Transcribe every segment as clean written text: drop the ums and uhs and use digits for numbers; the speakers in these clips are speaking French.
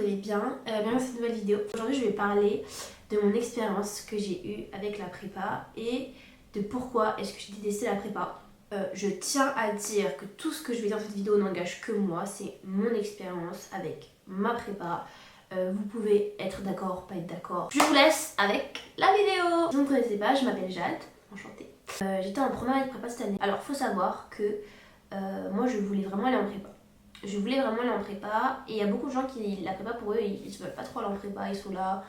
allez bien. Bienvenue dans cette nouvelle vidéo. Aujourd'hui je vais parler de mon expérience que j'ai eue avec la prépa et de pourquoi est-ce que j'ai détesté la prépa. Je tiens à dire que tout ce que je vais dire dans cette vidéo n'engage que moi, c'est mon expérience avec ma prépa. Vous pouvez être d'accord, pas être d'accord. Je vous laisse avec la vidéo. Si vous ne me connaissez pas, je m'appelle Jade, enchantée. J'étais en première année de prépa cette année. Alors faut savoir que moi je voulais vraiment aller en prépa. Je voulais vraiment aller en prépa et il y a beaucoup de gens qui, la prépa pour eux, ils se veulent pas trop aller en prépa, ils sont là,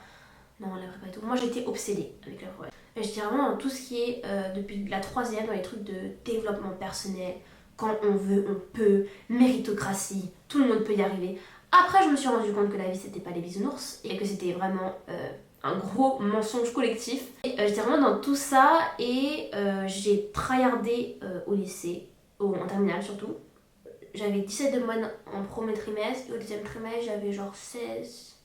non la prépa et tout. Moi j'étais obsédée avec la prépa. J'étais vraiment dans tout ce qui est, depuis la troisième, dans les trucs de développement personnel, quand on veut, on peut, méritocratie, tout le monde peut y arriver. Après je me suis rendu compte que la vie c'était pas les bisounours et que c'était vraiment un gros mensonge collectif. J'étais vraiment dans tout ça et j'ai tryhardé au lycée, en terminale surtout. J'avais 17 de moyenne en premier trimestre et au deuxième trimestre j'avais genre 16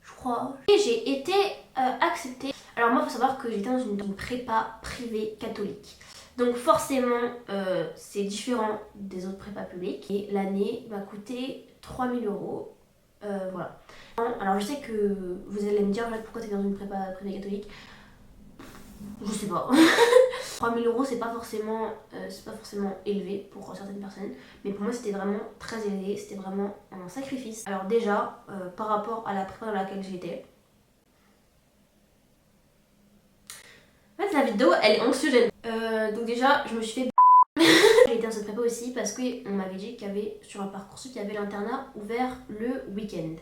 je crois. Et j'ai été acceptée. Alors moi il faut savoir que j'étais dans une prépa privée catholique. Donc forcément c'est différent des autres prépas publiques. Et l'année m'a coûté 3000 €. Voilà. Alors je sais que vous allez me dire pourquoi t'es dans une prépa privée catholique. Je sais pas. 3000 € c'est pas forcément élevé pour certaines personnes, mais pour moi c'était vraiment très élevé, c'était vraiment un sacrifice. Alors déjà, par rapport à la prépa dans laquelle j'étais, en fait la vidéo elle est anxiogène. Donc déjà je me suis fait j'ai été dans cette prépa aussi parce qu'on m'avait dit qu'il y avait sur un Parcoursup il y avait l'internat ouvert le week-end.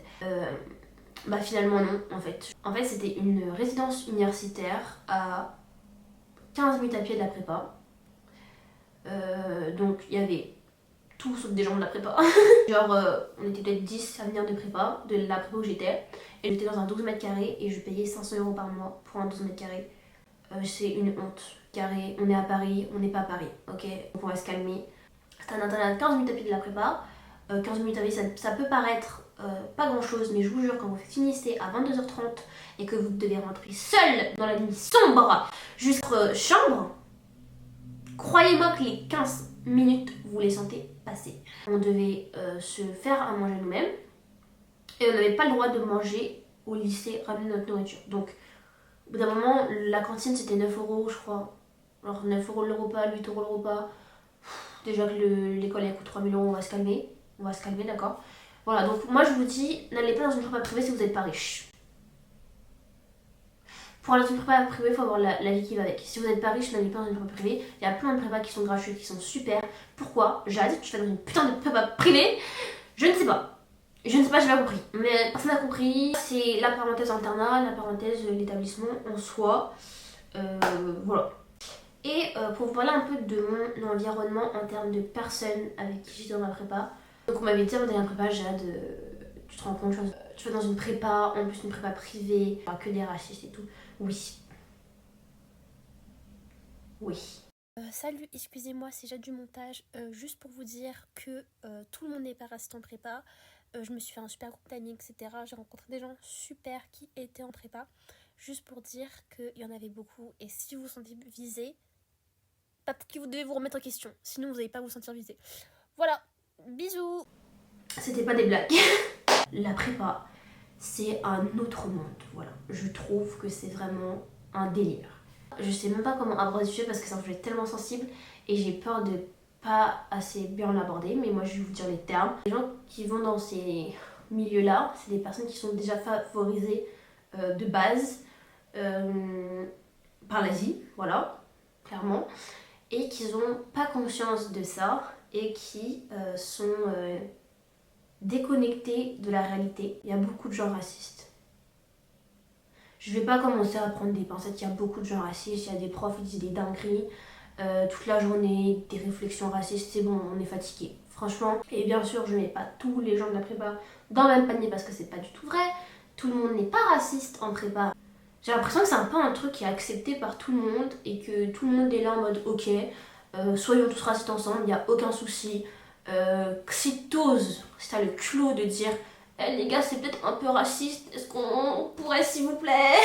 Bah finalement non en fait. En fait c'était une résidence universitaire à 15 minutes à pied de la prépa. Donc il y avait tout sauf des gens de la prépa. Genre on était peut-être 10 à venir de prépa, de la prépa où j'étais. Et j'étais dans un 12 mètres carrés et je payais 500 € par mois pour un 12 mètres carrés. C'est une honte. Carré, on est à Paris, on n'est pas à Paris, ok? Donc on va se calmer. C'était un internat de 15 minutes à pied de la prépa. 15 minutes à pied, ça peut paraître pas grand chose, mais je vous jure, quand vous finissez à 22h30 et que vous devez rentrer seul dans la nuit sombre jusqu'à votre chambre, croyez-moi que les 15 minutes, vous les sentez passer. On devait se faire à manger nous-mêmes et on n'avait pas le droit de manger au lycée, ramener notre nourriture. Donc, au bout d'un moment, la cantine c'était 9 € je crois. Alors 9 € le repas, 8 € le repas. Déjà que l'école elle coûte 3000 €, on va se calmer. On va se calmer, d'accord? Voilà, donc moi je vous dis, n'allez pas dans une prépa privée si vous n'êtes pas riche. Pour aller dans une prépa privée, il faut avoir la vie qui va avec. Si vous n'êtes pas riche, n'allez pas dans une prépa privée. Il y a plein de prépas qui sont gratuites, qui sont super. Pourquoi Jade, tu vas dans une putain de prépa privée? Je ne sais pas. Je ne sais pas, j'ai pas compris. Mais personne n'a compris. C'est la parenthèse internat, la parenthèse l'établissement en soi. Voilà. Et pour vous parler un peu de mon environnement en termes de personnes avec qui j'étais dans la prépa. Donc on m'avait dit avant d'aller en prépa, Jade, tu te rends compte, tu vas dans une prépa, en plus une prépa privée, que des racistes et tout. Oui. Oui. Salut, excusez-moi, c'est Jade du montage. Juste pour vous dire que tout le monde n'est pas raciste en prépa. Je me suis fait un super groupe d'amis, etc. J'ai rencontré des gens super qui étaient en prépa. Juste pour dire qu'il y en avait beaucoup. Et si vous vous sentez visé, peut-être que vous devez vous remettre en question. Sinon, vous n'allez pas vous sentir visé. Voilà, bisous. C'était pas des blagues. La prépa, c'est un autre monde. Voilà. Je trouve que c'est vraiment un délire. Je sais même pas comment aborder ce sujet parce que c'est un sujet tellement sensible et j'ai peur de pas assez bien l'aborder, mais moi je vais vous dire les termes. Les gens qui vont dans ces milieux-là, c'est des personnes qui sont déjà favorisées de base par l'Asie, voilà, clairement, et qui n'ont pas conscience de ça et qui sont déconnectés de la réalité. Il y a beaucoup de gens racistes. Je vais pas commencer à prendre des pincettes, il y a beaucoup de gens racistes, il y a des profs qui disent des dingueries toute la journée, des réflexions racistes, c'est bon, on est fatigué, franchement. Et bien sûr, je mets pas tous les gens de la prépa dans le même panier parce que c'est pas du tout vrai. Tout le monde n'est pas raciste en prépa. J'ai l'impression que c'est un peu un truc qui est accepté par tout le monde et que tout le monde est là en mode ok, soyons tous racistes ensemble, il n'y a aucun souci. Si t'oses, si t'as le culot de dire les gars, c'est peut-être un peu raciste, est-ce qu'on pourrait s'il vous plaît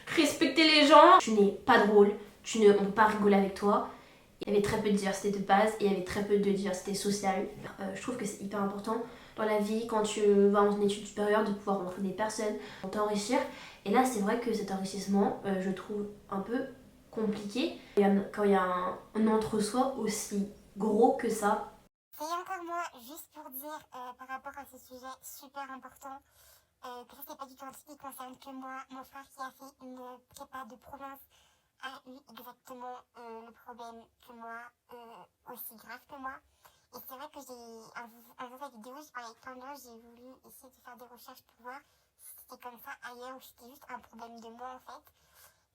respecter les gens? Tu n'es pas drôle, on ne peut pas rigoler avec toi. Il y avait très peu de diversité de base et il y avait très peu de diversité sociale. Je trouve que c'est hyper important dans la vie, quand tu vas en études supérieures, de pouvoir rencontrer des personnes, t'enrichir. Et là, c'est vrai que cet enrichissement, je trouve un peu compliqué. Quand il y a un entre-soi aussi gros que ça. Et encore moi, juste pour dire par rapport à ce sujet super important, que ça c'est pas du tout un truc qui concerne que moi. Mon frère qui a fait une prépa de province a eu exactement le problème que moi, aussi grave que moi. Et c'est vrai que un jour la vidéo, je parlais avec plein de gens, j'ai voulu essayer de faire des recherches pour voir si c'était comme ça ailleurs ou si c'était juste un problème de moi en fait.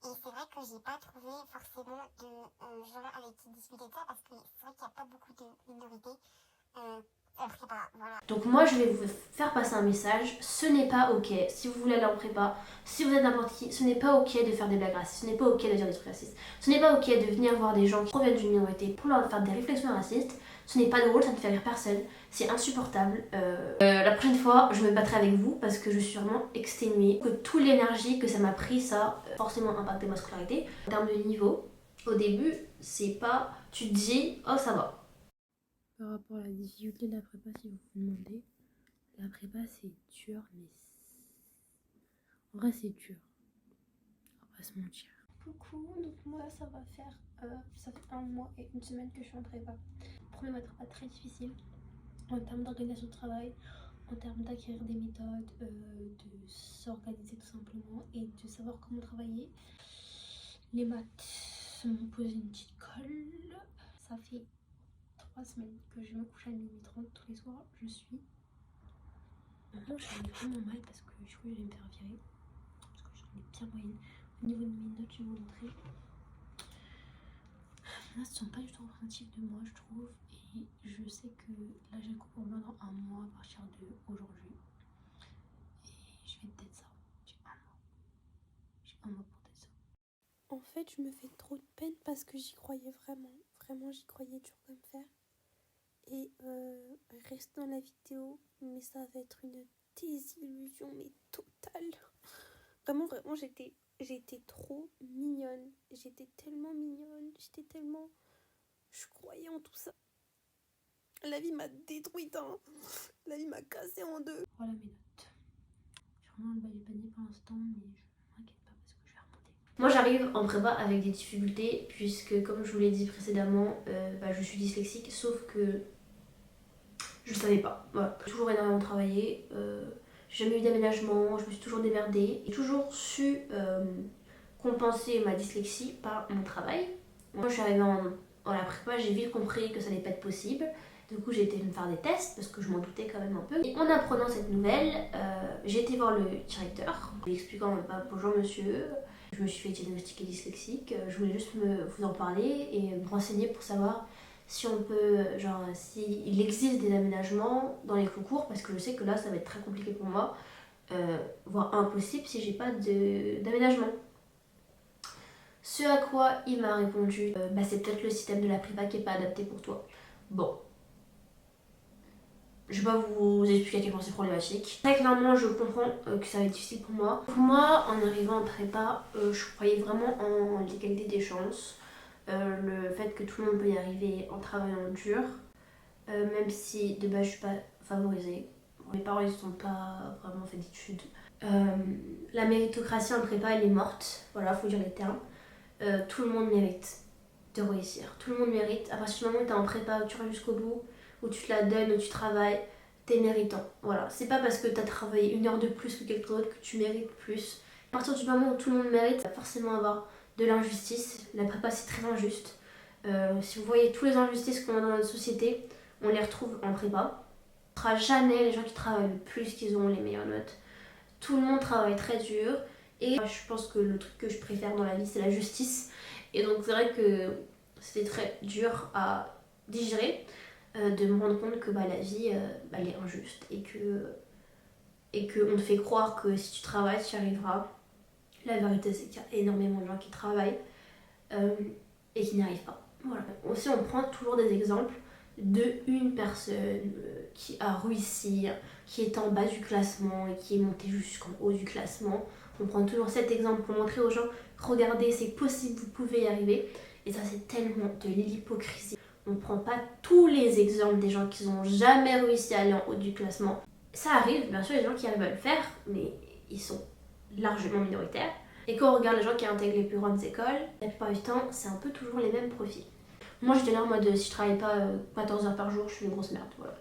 Et c'est vrai que j'ai pas trouvé forcément de gens avec qui discuter de ça parce que c'est vrai qu'il n'y a pas beaucoup de minorités en prépa, voilà. Donc moi je vais vous faire passer un message, ce n'est pas ok, si vous voulez aller en prépa, si vous êtes n'importe qui, ce n'est pas ok de faire des blagues racistes, ce n'est pas ok de dire des trucs racistes, ce n'est pas ok de venir voir des gens qui proviennent d'une minorité pour leur faire des réflexions racistes, ce n'est pas drôle, ça ne fait rire personne, c'est insupportable. La prochaine fois je me battrai avec vous parce que je suis vraiment exténuée, que toute l'énergie que ça m'a pris, ça a forcément impacté ma scolarité. En termes de niveau, au début c'est pas, tu te dis oh ça va. Par rapport à la difficulté de la prépa, si vous vous demandez, la prépa c'est dur, mais en vrai c'est dur. On va pas se mentir. Coucou, donc moi ça va faire, ça fait 1 mois et 1 semaine que je suis en prépa. Premier mois de prépa très difficile en termes d'organisation de travail, en termes d'acquérir des méthodes, de s'organiser tout simplement et de savoir comment travailler. Les maths m'ont posé une petite colle. Ça fait 3 semaines que je me couche à 12h30 tous les soirs. Je suis... Maintenant j'avais vraiment mal parce que je crois que j'allais me faire virer. Parce que j'ai les pires moyennes. Au niveau de mes notes, je vais vous montrer. Là, ce ne sont pas du tout représentatifs de moi, je trouve. Et je sais que là, j'ai le cours pour moi dans 1 mois à partir d'aujourd'hui. Et je vais tête ça. J'ai 1 mois. J'ai 1 mois pour tête ça. En fait, je me fais trop de peine parce que j'y croyais vraiment. Vraiment, j'y croyais dur comme fer. Et reste dans la vidéo, mais ça va être une désillusion, mais totale. Vraiment, j'étais trop mignonne. J'étais tellement mignonne. Je croyais en tout ça. La vie m'a détruite, hein. La vie m'a cassée en deux. Voilà mes notes. Je suis vraiment le bas du panier pour l'instant, mais je m'inquiète pas parce que je vais remonter. Moi j'arrive en prépa avec des difficultés puisque comme je vous l'ai dit précédemment, je suis dyslexique sauf que je ne savais pas. Voilà. J'ai toujours énormément travaillé, j'ai jamais eu d'aménagement, je me suis toujours démerdée. J'ai toujours su compenser ma dyslexie par mon travail. Moi je suis arrivée en la prépa, j'ai vite compris que ça n'allait pas être possible. Du coup j'ai été me faire des tests parce que je m'en doutais quand même un peu. Et en apprenant cette nouvelle, j'ai été voir le directeur, en lui expliquant bonjour monsieur, je me suis fait diagnostiquer dyslexique, je voulais juste vous en parler et me renseigner pour savoir si on peut, s'il existe des aménagements dans les concours, parce que je sais que là ça va être très compliqué pour moi, voire impossible si j'ai pas d'aménagement. Ce à quoi il m'a répondu, c'est peut-être le système de la prépa qui est pas adapté pour toi. Bon, je vais pas vous expliquer à quel point c'est problématique. Très clairement, je comprends que ça va être difficile pour moi. Pour moi, en arrivant en prépa, je croyais vraiment en l'égalité des chances. Le fait que tout le monde peut y arriver en travaillant dur, même si de base je suis pas favorisée. Mes parents ils sont pas vraiment fait d'études. La méritocratie en prépa elle est morte, voilà, faut dire les termes. Tout le monde mérite de réussir, tout le monde mérite. À partir du moment où tu es en prépa, où tu vas jusqu'au bout, où tu te la donnes, où tu travailles, t'es méritant. Voilà, c'est pas parce que tu as travaillé 1 heure de plus que quelqu'un d'autre que tu mérites plus. À partir du moment où tout le monde mérite, il va forcément avoir de l'injustice. La prépa c'est très injuste. Si vous voyez tous les injustices qu'on a dans notre société, on les retrouve en prépa. On ne fera jamais les gens qui travaillent le plus qu'ils ont les meilleures notes. Tout le monde travaille très dur et je pense que le truc que je préfère dans la vie c'est la justice. Et donc c'est vrai que c'était très dur à digérer de me rendre compte que la vie elle est injuste et qu'on te fait croire que si tu travailles tu y arriveras. La vérité c'est qu'il y a énormément de gens qui travaillent et qui n'y arrivent pas. Voilà. Aussi on prend toujours des exemples d'une personne qui a réussi, qui est en bas du classement et qui est montée jusqu'en haut du classement. On prend toujours cet exemple pour montrer aux gens, regardez c'est possible, vous pouvez y arriver. Et ça c'est tellement de l'hypocrisie. on prend pas tous les exemples des gens qui n'ont jamais réussi à aller en haut du classement. Ça arrive, bien sûr, il y a des gens qui arrivent à le faire, mais ils sont largement minoritaires. Et quand on regarde les gens qui intègrent les plus grandes écoles, la plupart du temps, c'est un peu toujours les mêmes profils. Moi, j'étais là en mode, si je travaille pas 14 heures par jour, je suis une grosse merde, voilà.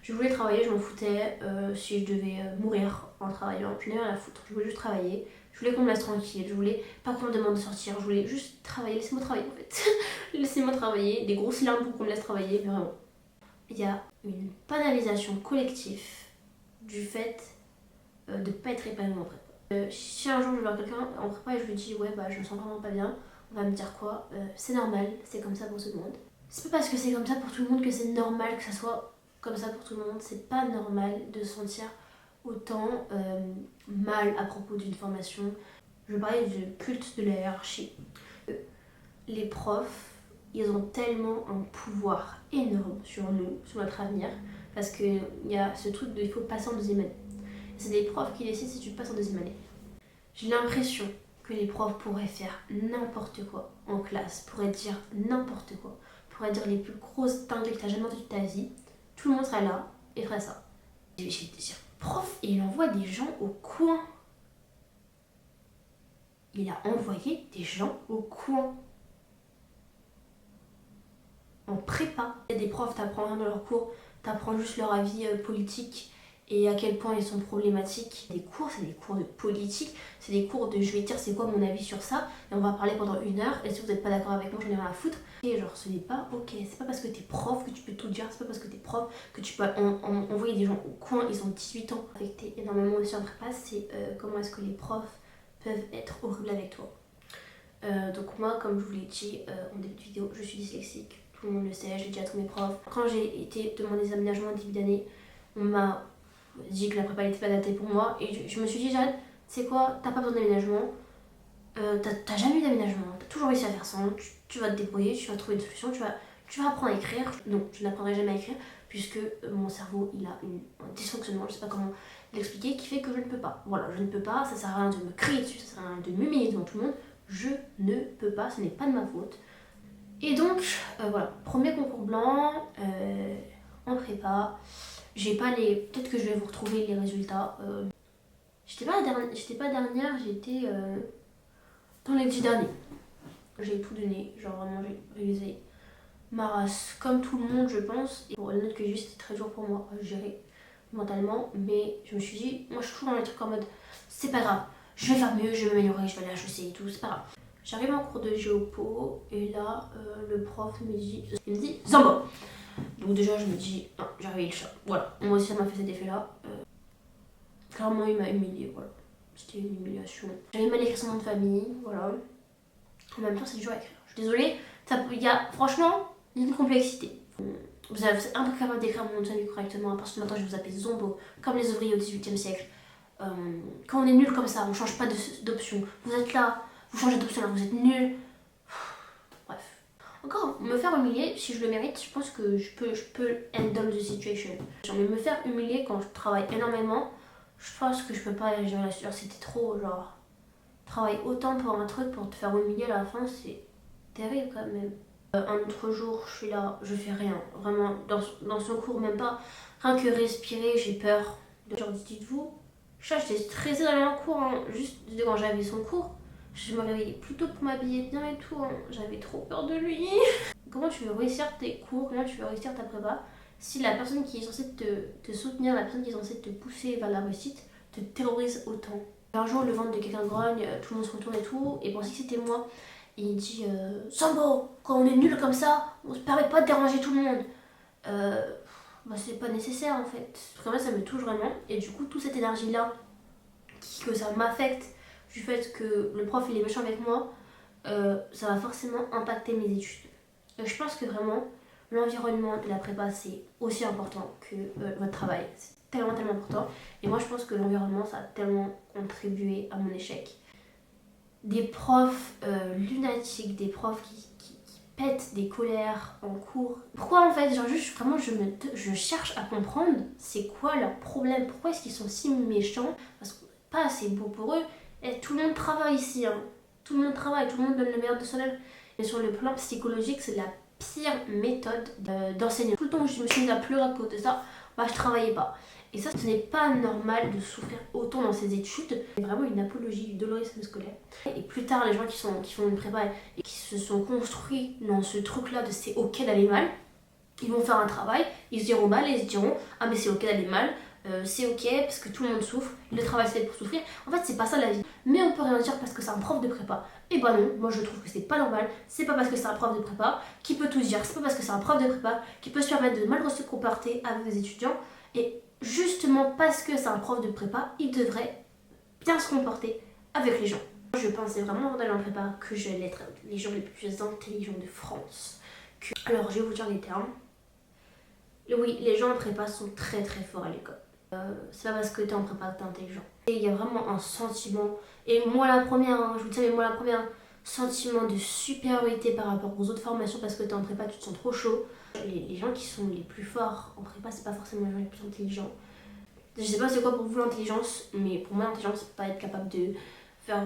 Je voulais travailler, je m'en foutais, si je devais mourir en travaillant, je n'avais rien à foutre. Je voulais juste travailler, je voulais qu'on me laisse tranquille, je voulais pas qu'on me demande de sortir, je voulais juste travailler, laissez-moi travailler en fait. Laissez-moi travailler, des grosses larmes pour qu'on me laisse travailler, mais vraiment. Il y a une banalisation collective du fait de ne pas être épanoui en prépa. Si un jour je vais voir quelqu'un en prépa et je lui dis ouais bah je me sens vraiment pas bien, on va me dire quoi, c'est normal, c'est comme ça pour tout le monde. C'est pas parce que c'est comme ça pour tout le monde que c'est normal que ça soit comme ça pour tout le monde. C'est pas normal de se sentir autant mal à propos d'une formation. Je parlais du culte de la hiérarchie. Les profs, ils ont tellement un pouvoir énorme sur nous, sur notre avenir, parce qu'il y a ce truc de il faut passer en deuxième année. C'est des profs qui décident si tu passes en deuxième année. J'ai l'impression que les profs pourraient faire n'importe quoi en classe, pourraient dire n'importe quoi, pourraient dire les plus grosses dingueries que tu as jamais entendues de ta vie. Tout le monde serait là et ferait ça. Je vais te dire, prof, il envoie des gens au coin. Il a envoyé des gens au coin. En prépa. Il y a des profs, t'apprends rien dans leur cours, t'apprends juste leur avis politique et à quel point ils sont problématiques. Des cours, c'est des cours de politique, c'est des cours de je vais dire c'est quoi mon avis sur ça et on va parler pendant 1 heure et si vous n'êtes pas d'accord avec moi, j'en ai rien à foutre. Et genre, ce n'est pas ok, c'est pas parce que t'es prof que tu peux tout dire, c'est pas parce que t'es prof que tu peux envoyer des gens au coin, ils ont 18 ans. Affecté énormément aussi en prépa, c'est comment est-ce que les profs peuvent être horribles avec toi. Donc moi, comme je vous l'ai dit en début de vidéo, je suis dyslexique. Tout le monde le sait, je l'ai dit à tous mes profs. Quand j'ai été demander des aménagements en début d'année, on m'a dit que la prépa n'était pas adaptée pour moi. Et je me suis dit, Jade, c'est quoi, t'as pas besoin d'aménagement, t'as jamais eu d'aménagement, t'as toujours réussi à faire ça, tu vas te débrouiller, tu vas trouver une solution, tu vas apprendre à écrire. Non, je n'apprendrai jamais à écrire, puisque mon cerveau, il a un dysfonctionnement, je sais pas comment l'expliquer, qui fait que je ne peux pas. Voilà, je ne peux pas, ça sert à rien de me crier dessus, ça sert à rien de m'humilier devant tout le monde. Je ne peux pas, ce n'est pas de ma faute. Et donc, voilà, premier concours blanc, en prépa. J'ai pas les... Peut-être que je vais vous retrouver les résultats. J'étais pas dernière, j'étais dans les 10 derniers. J'ai tout donné, genre vraiment j'ai réalisé ma race comme tout le monde je pense. Et pour la note que j'ai eue, c'était très dur pour moi à gérer mentalement. Mais je me suis dit, moi je suis toujours dans les trucs en mode, c'est pas grave, je vais faire mieux, je vais m'améliorer, je vais aller à HEC et tout, c'est pas grave. J'arrive en cours de géopo et là le prof il me dit Zambo. Donc déjà je me dis non, j'ai réveillé le chat. Voilà, moi aussi ça m'a fait cet effet là. Clairement il m'a humiliée, voilà. C'était une humiliation. J'avais mal écrit son nom de famille, voilà. En même temps c'est dur à écrire. Je suis désolée, franchement il y a une complexité. Vous êtes incapable d'écrire mon nom de famille correctement, à partir de maintenant je vais vous appeler Zombo, comme les ouvriers au XVIIIe siècle. Quand on est nul comme ça, on change pas d'option. Vous êtes là, vous changez d'option là, vous êtes nul. Bref. Encore, me faire humilier, si je le mérite, je pense que je peux handle the situation. Mais me faire humilier quand je travaille énormément, je pense que je peux pas gérer la situation. C'était trop, genre, travailler autant pour un truc, pour te faire humilier à la fin, c'est terrible quand même. Un autre jour, je suis là, je fais rien. Vraiment, dans son cours, même pas. Rien que respirer, j'ai peur. Genre, dites-vous, j'étais stressée d'aller en cours, hein. Juste quand j'avais son cours. Je me réveillais plutôt pour m'habiller bien et tout, hein. J'avais trop peur de lui. Comment tu veux réussir tes cours, comment tu veux réussir ta prépa si la personne qui est censée te soutenir, la personne qui est censée te pousser vers la réussite, te terrorise autant. Un jour, le ventre de quelqu'un grogne, tout le monde se retourne et tout, et pensait que c'était moi. Et il dit Sambo, quand on est nul comme ça, on se permet pas de déranger tout le monde. Bah c'est pas nécessaire en fait. Parce qu'en fait, ça me touche vraiment, et du coup, toute cette énergie-là, que ça m'affecte, du fait que le prof il est méchant avec moi, ça va forcément impacter mes études. Je pense que vraiment l'environnement de la prépa c'est aussi important que votre travail. C'est tellement important. Et moi je pense que l'environnement ça a tellement contribué à mon échec. Des profs lunatiques, des profs qui pètent des colères en cours. Pourquoi en fait, genre juste vraiment je cherche à comprendre c'est quoi leur problème, pourquoi est-ce qu'ils sont si méchants, parce que pas assez beau pour eux. Et tout le monde travaille ici, hein. Tout le monde travaille, tout le monde donne le meilleur de soi-même. Mais sur le plan psychologique, c'est de la pire méthode d'enseignement. Tout le temps je me suis mise à pleurer à cause de ça, je travaillais pas. Et ça, ce n'est pas normal de souffrir autant dans ses études. C'est vraiment une apologie du dolorisme scolaire. Et plus tard, les gens qui font une prépa et qui se sont construits dans ce truc-là de c'est ok d'aller mal, ils vont faire un travail, ils se diront mal et ils se diront ah mais c'est ok d'aller mal, c'est ok parce que tout le monde souffre, le travail c'est fait pour souffrir. En fait, c'est pas ça la vie. Mais on peut rien dire parce que c'est un prof de prépa. Et bah non, moi je trouve que c'est pas normal. C'est pas parce que c'est un prof de prépa qui peut tout dire. C'est pas parce que c'est un prof de prépa qui peut se permettre de mal se comporter avec des étudiants. Et justement parce que c'est un prof de prépa, il devrait bien se comporter avec les gens. Je pensais vraiment avant d'aller en prépa que j'allais être les gens les plus intelligents de France. Alors je vais vous dire les termes. Oui, les gens en prépa sont très très forts à l'école. C'est pas parce que t'es en prépa que t'es intelligent. Et il y a vraiment un sentiment, et moi la première, hein, je vous dis, mais moi la première, sentiment de supériorité par rapport aux autres formations parce que t'es en prépa, tu te sens trop chaud. Les gens qui sont les plus forts en prépa, c'est pas forcément les gens les plus intelligents. Je sais pas c'est quoi pour vous l'intelligence, mais pour moi l'intelligence c'est pas être capable de faire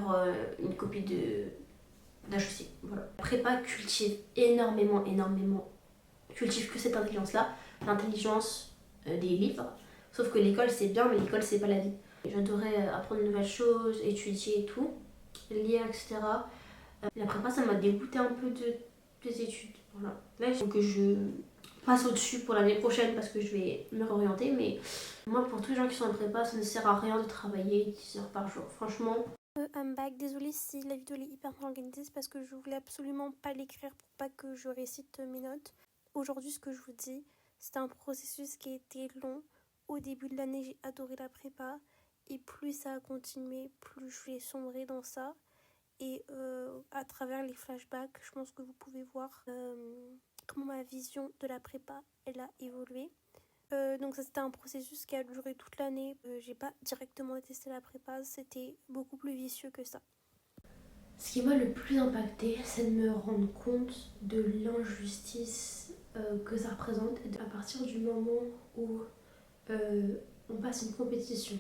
une copie d'HEC. Voilà. La prépa cultive énormément, cultive que cette intelligence-là, l'intelligence des livres. Sauf que l'école c'est bien, mais l'école c'est pas la vie. J'adorais apprendre de nouvelles choses, étudier et tout, lire, etc. La prépa ça m'a dégoûté un peu des études. Voilà. Là il faut que je passe au-dessus pour l'année prochaine parce que je vais me réorienter, mais moi pour tous les gens qui sont en prépa, ça ne sert à rien de travailler 10 heures par jour. Franchement. I'm back. Désolée si la vidéo est hyper mal organisée, c'est parce que je voulais absolument pas l'écrire pour pas que je récite mes notes. Aujourd'hui, ce que je vous dis, c'était un processus qui a été long. Au début de l'année, j'ai adoré la prépa. Et plus ça a continué, plus je vais sombrer dans ça. Et à travers les flashbacks, je pense que vous pouvez voir comment ma vision de la prépa, elle a évolué. Donc ça, c'était un processus qui a duré toute l'année. J'ai pas directement détesté la prépa, c'était beaucoup plus vicieux que ça. Ce qui m'a le plus impacté, c'est de me rendre compte de l'injustice que ça représente à partir du moment où on passe une compétition.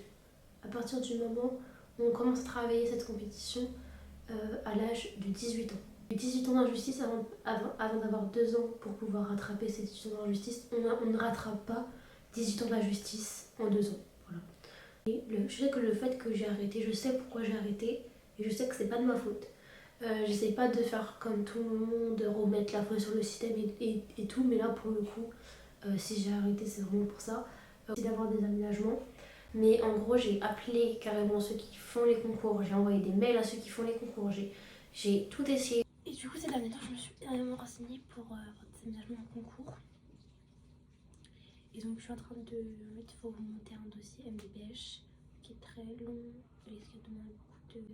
À partir du moment où on commence à travailler cette compétition à l'âge de 18 ans. 18 ans d'injustice avant d'avoir 2 ans pour pouvoir rattraper ces 18 ans d'injustice, on ne rattrape pas 18 ans d'injustice en 2 ans. Voilà. Et je sais que le fait que j'ai arrêté, je sais pourquoi j'ai arrêté et je sais que c'est pas de ma faute. J'essaie pas de faire comme tout le monde, de remettre la faute sur le système et tout, mais là pour le coup, si j'ai arrêté, c'est vraiment pour ça. C'est d'avoir des aménagements. Mais en gros, j'ai appelé carrément ceux qui font les concours, j'ai envoyé des mails à ceux qui font les concours, j'ai tout essayé. Et du coup, ces derniers temps, je me suis énormément renseignée pour avoir des aménagements en concours. Et donc, je suis en train de. En fait, il faut remonter un dossier MDPH qui est très long et qui demande beaucoup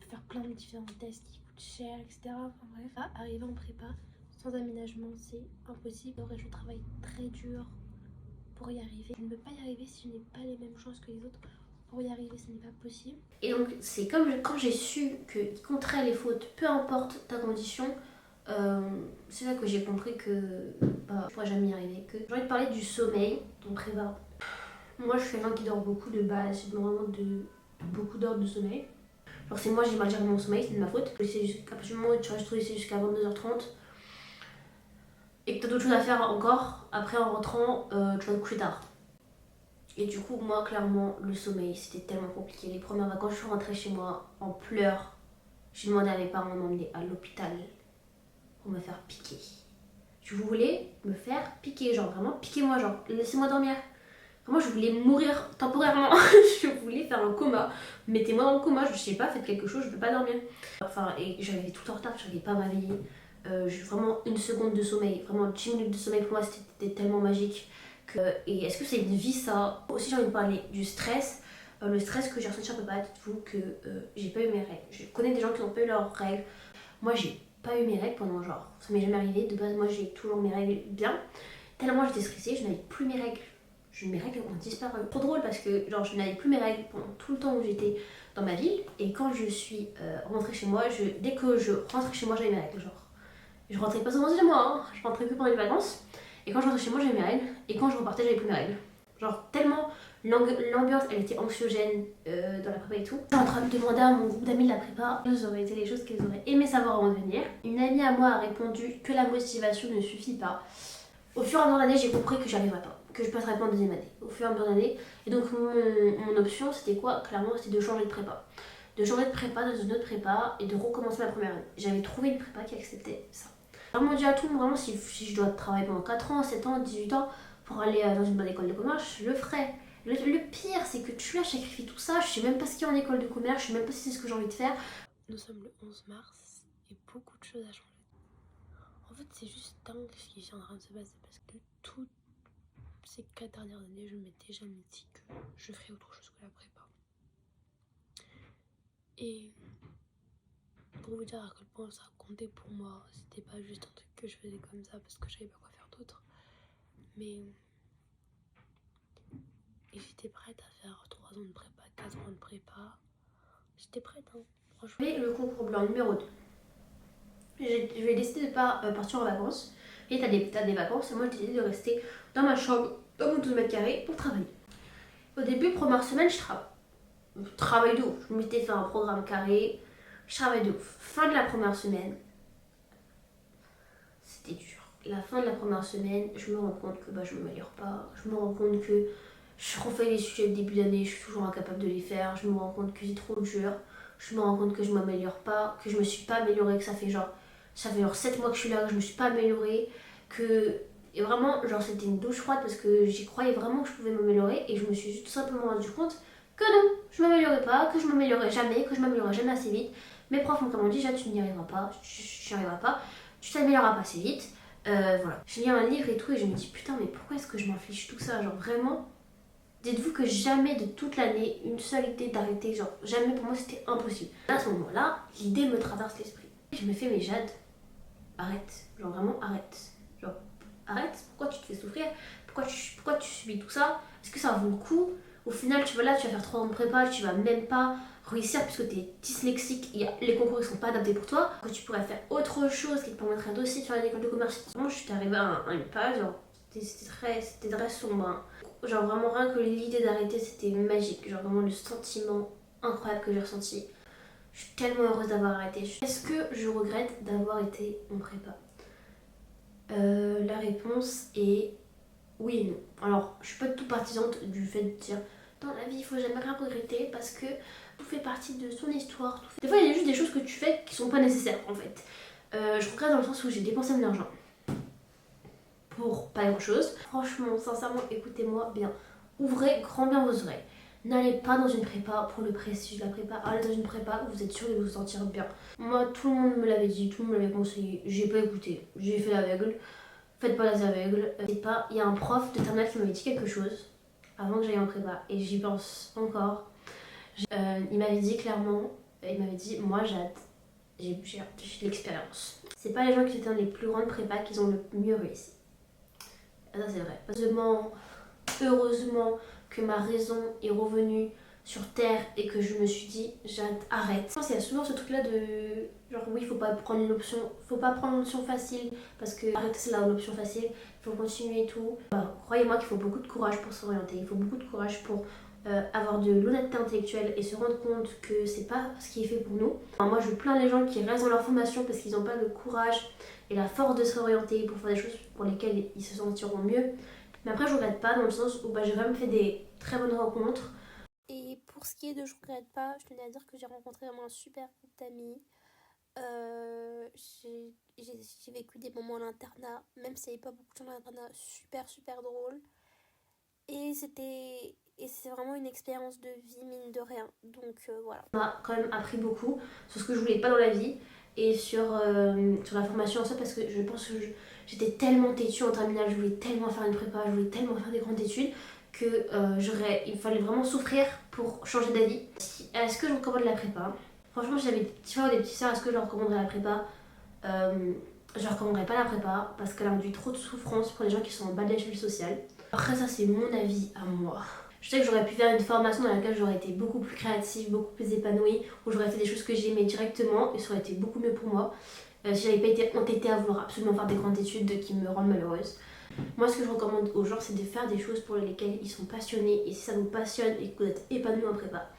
de faire plein de différents tests qui coûtent cher, etc. Enfin bref, arriver en prépa sans aménagement, c'est impossible. Et je travaille très dur pour y arriver. Je ne peux pas y arriver si je n'ai pas les mêmes chances que les autres. Pour y arriver, ce n'est pas possible. Et donc, c'est comme quand j'ai su qu'il compterait les fautes, peu importe ta condition, c'est là que j'ai compris que je pourrais jamais y arriver. J'ai envie de parler du sommeil en prépa. Moi, je suis quelqu'un qui dort beaucoup de base, j'ai vraiment beaucoup d'heures de sommeil. Genre, c'est moi, j'ai mal géré mon sommeil, c'est de ma faute. À partir du moment où tu restes au lycée jusqu'à 22h30 et que tu as d'autres choses à faire encore, après en rentrant, tu vas te coucher tard. Et du coup, moi, clairement, le sommeil, c'était tellement compliqué. Les premières vacances, je suis rentrée chez moi en pleurs. J'ai demandé à mes parents de m'emmener à l'hôpital pour me faire piquer. Je voulais me faire piquer, genre vraiment, piquez-moi, genre, laissez-moi dormir. Vraiment, je voulais mourir temporairement. Je voulais faire un coma. Mettez-moi dans le coma, je sais pas, faites quelque chose, je peux pas dormir. Enfin, et j'avais tout en retard, je n'arrivais pas à m'éveiller. J'ai vraiment 1 seconde de sommeil, vraiment 10 minutes de sommeil pour moi, c'était tellement magique. Et est-ce que c'est une vie ça? Aussi j'ai envie de parler du stress. Le stress que j'ai ressenti en prépa, dites-vous que j'ai pas eu mes règles. Je connais des gens qui n'ont pas eu leurs règles. Moi j'ai pas eu mes règles pendant genre, ça m'est jamais arrivé. De base moi j'ai toujours mes règles bien. Tellement j'étais stressée, je n'avais plus mes règles. Mes règles ont disparu. Trop drôle parce que genre je n'avais plus mes règles pendant tout le temps où j'étais dans ma ville. Et quand je suis rentrée chez moi, dès que je rentrais chez moi j'avais mes règles. Genre, je rentrais pas souvent chez moi, hein. Je rentrais que pendant les vacances. Et quand je rentrais chez moi, j'avais mes règles. Et quand je repartais, j'avais plus mes règles. Genre, tellement L'ambiance, elle était anxiogène dans la prépa et tout. J'étais en train de demander à mon groupe d'amis de la prépa quelles auraient été les choses qu'elles auraient aimé savoir avant de venir. Une amie à moi a répondu que la motivation ne suffit pas. Au fur et à mesure de l'année, j'ai compris que j'y arriverais pas, que je passerais pas en deuxième année. Au fur et à mesure de l'année. Et donc mon option, c'était quoi? Clairement, c'était de changer de prépa. De changer de prépa dans une autre prépa et de recommencer ma première année. J'avais trouvé une prépa qui acceptait ça. J'ai vraiment dit à tout le monde, vraiment, si je dois travailler pendant 4 ans, 7 ans, 18 ans pour aller dans une bonne école de commerce, je le ferai. Le pire, c'est que tu as sacrifié tout ça, je sais même pas ce qu'il y a en école de commerce, je sais même pas si c'est ce que j'ai envie de faire. Nous sommes le 11 mars et beaucoup de choses à changer. En fait, c'est juste dingue ce qui est en train de se passer parce que toutes ces 4 dernières années, je m'étais jamais dit que je ferais autre chose que la prépa. Et pour vous dire à quel point ça comptait pour moi, c'était pas juste un truc que je faisais comme ça parce que je savais pas quoi faire d'autre. Mais j'étais prête à faire 3 ans de prépa, 4 ans de prépa. J'étais prête, hein, franchement. J'ai le concours blanc numéro 2. J'ai décidé de pas partir en vacances. Et t'as des vacances, et moi j'ai décidé de rester dans ma chambre, dans mon 12 mètres carrés, pour travailler. Au début, première semaine, je travaille de ouf. Je m'étais fait un programme carré, je travaille de ouf. Fin de la première semaine, c'était dur. La fin de la première semaine, je me rends compte que je m'améliore pas. Je me rends compte que je refais les sujets de début d'année, je suis toujours incapable de les faire. Je me rends compte que c'est trop dur. Je me rends compte que je m'améliore pas, que je me suis pas améliorée, que ça fait genre 7 mois que je suis là, que je me suis pas améliorée, que... Et vraiment, genre c'était une douche froide parce que j'y croyais vraiment que je pouvais m'améliorer et je me suis tout simplement rendu compte que non, je m'améliorais pas, que je m'améliorais jamais, que je m'améliorais jamais assez vite. Mes profs m'ont vraiment dit, déjà tu n'y arriveras pas, tu n'y arriveras pas, tu t'amélioreras pas assez vite. Voilà. J'ai lu un livre et tout et je me dis putain mais pourquoi est-ce que je m'inflige tout ça, genre vraiment. Dites-vous que jamais de toute l'année, une seule idée d'arrêter, genre jamais pour moi c'était impossible. À ce moment-là, l'idée me traverse l'esprit. Je me fais mais Jade, arrête, genre vraiment arrête. Genre arrête, pourquoi tu te fais souffrir, pourquoi tu subis tout ça, est-ce que ça vaut le coup? Au final tu vas faire 3 ans de prépa, tu vas même pas réussir puisque tu es dyslexique, les concours ils sont pas adaptés pour toi, que tu pourrais faire autre chose qui te permettrait d'aussi faire une école de commerce. Moi je suis arrivée à une page, genre c'était très sombre. Hein. Genre vraiment rien que l'idée d'arrêter c'était magique, genre vraiment le sentiment incroyable que j'ai ressenti. Je suis tellement heureuse d'avoir arrêté. Est-ce que je regrette d'avoir été en prépa? La réponse est oui et non. Alors je suis pas du tout partisante du fait de dire dans la vie il faut jamais rien regretter parce que tout fait partie de son histoire. Des fois il y a juste des choses que tu fais qui sont pas nécessaires en fait. Je regrette dans le sens où j'ai dépensé de l'argent pour pas grand chose. Franchement, sincèrement, écoutez-moi bien. Ouvrez grand bien vos oreilles. N'allez pas dans une prépa pour le prestige de la prépa. Allez dans une prépa où vous êtes sûr de vous sentir bien. Moi, tout le monde me l'avait dit, tout le monde me l'avait conseillé. J'ai pas écouté. J'ai fait l'aveugle. Faites pas les aveugles. Il y a un prof de terminale qui m'avait dit quelque chose avant que j'aille en prépa. Et j'y pense encore. Il m'avait dit clairement, il m'avait dit, moi Jade, j'ai de l'expérience. C'est pas les gens qui étaient dans les plus grandes prépas qui ont le mieux réussi. Ça c'est vrai. Heureusement que ma raison est revenue sur terre et que je me suis dit arrête. Je pense qu'il y a souvent ce truc là de genre oui faut pas prendre l'option facile parce que arrêter c'est l'option facile, il faut continuer et tout. Croyez-moi qu'il faut beaucoup de courage pour s'orienter, il faut beaucoup de courage pour avoir de l'honnêteté intellectuelle et se rendre compte que c'est pas ce qui est fait pour nous. Moi je plains les gens qui restent dans leur formation parce qu'ils n'ont pas le courage et la force de se réorienter pour faire des choses pour lesquelles ils se sentiront mieux. Mais après je regrette pas dans le sens où j'ai vraiment fait des très bonnes rencontres. Et pour ce qui est de je regrette pas, je tenais à dire que j'ai rencontré vraiment un super groupe d'amis. J'ai vécu des moments à l'internat, même s'il n'y avait pas beaucoup de gens à l'internat, super drôle. Et c'est vraiment une expérience de vie mine de rien. Donc voilà. On m'a quand même appris beaucoup sur ce que je voulais pas dans la vie et sur la formation en soi parce que je pense que j'étais tellement têtue en terminale, je voulais tellement faire une prépa, je voulais tellement faire des grandes études que il fallait vraiment souffrir pour changer d'avis. Est-ce que je recommande la prépa? Franchement, si j'avais des petits sœurs, est-ce que je leur recommanderais la prépa? Je leur recommanderais pas la prépa parce qu'elle induit trop de souffrance pour les gens qui sont en bas de l'échelle sociale. Après ça, c'est mon avis à moi. Je sais que j'aurais pu faire une formation dans laquelle j'aurais été beaucoup plus créative, beaucoup plus épanouie, où j'aurais fait des choses que j'aimais directement et ça aurait été beaucoup mieux pour moi. Si j'avais pas été entêtée à vouloir absolument faire des grandes études qui me rendent malheureuse. Moi ce que je recommande aux gens c'est de faire des choses pour lesquelles ils sont passionnés et si ça vous passionne et que vous êtes épanoui en prépa,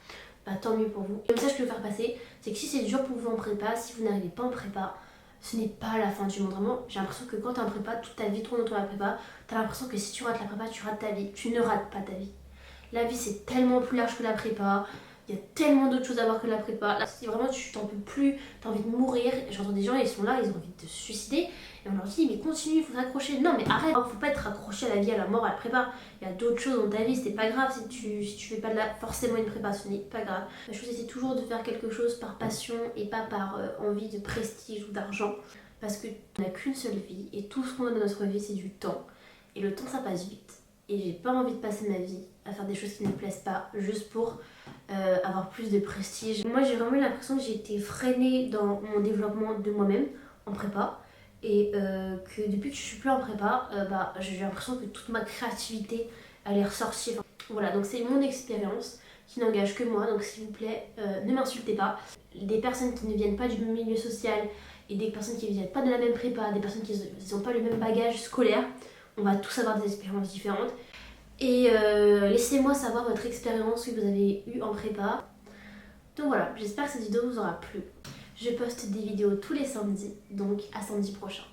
bah tant mieux pour vous. Le message que je veux faire passer c'est que si c'est dur pour vous en prépa, si vous n'arrivez pas en prépa, ce n'est pas la fin du monde. Vraiment, j'ai l'impression que quand t'es en prépa, toute ta vie tourne autour de la prépa. T'as l'impression que si tu rates la prépa, tu rates ta vie. Tu ne rates pas ta vie. La vie c'est tellement plus large que la prépa. Il y a tellement d'autres choses à voir que la prépa. Là, si vraiment tu t'en peux plus, t'as envie de mourir. J'entends des gens, ils sont là, ils ont envie de se suicider. Et on leur dit, mais continue, il faut s'accrocher. Non, mais arrête, faut pas être accroché à la vie, à la mort, à la prépa. Il y a d'autres choses dans ta vie, c'est pas grave si tu fais pas forcément une prépa, ce n'est pas grave. La chose, c'est toujours de faire quelque chose par passion et pas par envie de prestige ou d'argent. Parce qu'on n'a qu'une seule vie et tout ce qu'on a dans notre vie, c'est du temps. Et le temps, ça passe vite. Et j'ai pas envie de passer ma vie à faire des choses qui ne me plaisent pas juste pour avoir plus de prestige. Moi j'ai vraiment eu l'impression que j'ai été freinée dans mon développement de moi-même en prépa et que depuis que je suis plus en prépa, bah, j'ai l'impression que toute ma créativité elle est ressortie. Enfin, voilà, donc c'est mon expérience qui n'engage que moi, donc s'il vous plaît ne m'insultez pas. Des personnes qui ne viennent pas du même milieu social et des personnes qui ne viennent pas de la même prépa, des personnes qui n'ont pas le même bagage scolaire, on va tous avoir des expériences différentes. Et laissez-moi savoir votre expérience que vous avez eue en prépa. Donc voilà, j'espère que cette vidéo vous aura plu. Je poste des vidéos tous les samedis, donc à samedi prochain.